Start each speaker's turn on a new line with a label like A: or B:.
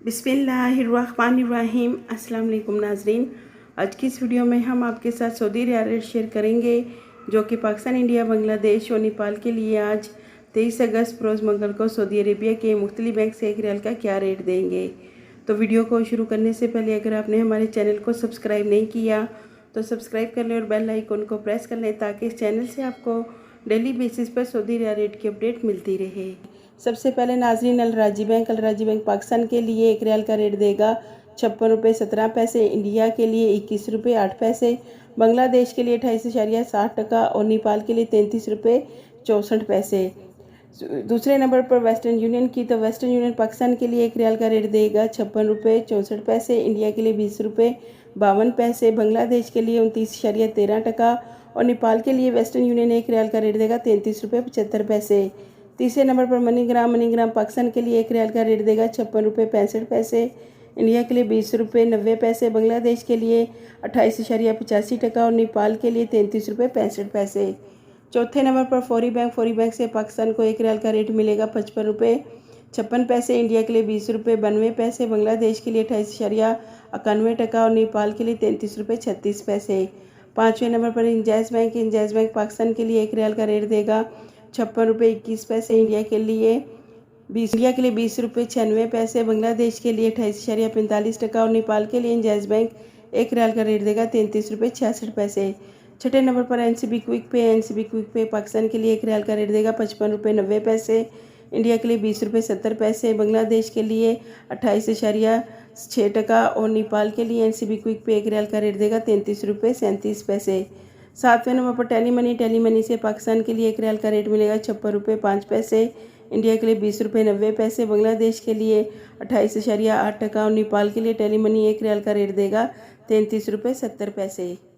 A: बिस्मिल्लाहिर्रहमानिर्रहीम। अस्सलाम वालेकुम नाजरीन। आज की इस वीडियो में हम आपके साथ सऊदी रियाल रेट शेयर करेंगे जो कि पाकिस्तान, इंडिया, बांग्लादेश और नेपाल के लिए आज 23 अगस्त रोज़ मंगल को सऊदी अरेबिया के मुख्तलिफ बैंक से एक रियाल का क्या रेट देंगे। तो वीडियो को शुरू करने से पहले अगर आपने हमारे चैनल को सब्सक्राइब नहीं किया तो सब्सक्राइब कर लें और बेल आइकन को प्रेस कर लें ताकि इस चैनल से आपको डेली बेसिस पर सऊदी रियाल रेट की अपडेट मिलती रहे। सबसे पहले नाजरीन अल राजी बैंक पाकिस्तान के लिए एक रियाल का रेट देगा 56 रुपये 17 पैसे, इंडिया के लिए 21 रुपये 8 पैसे, बांग्लादेश के लिए 28.60 और नेपाल के लिए 33 रुपये 64 पैसे। दूसरे नंबर पर वेस्टर्न यूनियन की, तो वेस्टर्न यूनियन पाकिस्तान के लिए एक रियाल का रेट देगा 56 रुपये 64 पैसे, इंडिया के लिए 20 रुपये 52 पैसे, बांग्लादेश के लिए 29.13 और नेपाल के लिए वेस्टर्न यूनियन एक रियाल का रेट देगा 33 रुपये 75 पैसे। तीसरे नंबर पर मनीग्राम पाकिस्तान के लिए एक रियाल का रेट देगा 56 रुपये 65 पैसे, इंडिया के लिए 20 रुपये 90 पैसे, बांग्लादेश के लिए 28.85 और नेपाल के लिए 33 रुपये 65 पैसे। चौथे नंबर पर फौरी बैंक से पाकिस्तान को एक रियाल का रेट मिलेगा 55 रुपये 56 पैसे, इंडिया के लिए 20 रुपये 92 पैसे, बांग्लादेश के लिए 28.91 और नेपाल के लिए 33 रुपये 36 पैसे। पाँचवें नंबर पर इंजाज बैंक पाकिस्तान के लिए एक रियाल का रेट देगा 56 रुपये 21 पैसे, इंडिया के लिए 20 रुपये 96 पैसे, बांग्लादेश के लिए 28.45 और नेपाल के लिए इंजाज बैंक एक रियाल का रेट देगा 33 रुपये 66 पैसे। छठे नंबर पर एनसीबी क्विक पे पाकिस्तान के लिए एक रियाल का रेट देगा 55 रुपये 90 पैसे, इंडिया के लिए 20 रुपये 70 पैसे, बांग्लादेश के लिए 28.6 और नेपाल के लिए एनसीबी क्विक पे एक रियाल का रेट देगा 33 रुपये 37 पैसे। सातवें नंबर पर टेली से पाकिस्तान के लिए एक रियाल का रेट मिलेगा 56 रुपये 5 पैसे, इंडिया के लिए 20 रुपये 90 पैसे, बांग्लादेश के लिए 28.8 और नेपाल के लिए टेली मनी एक रियाल का रेट देगा 33 रुपये 70 पैसे।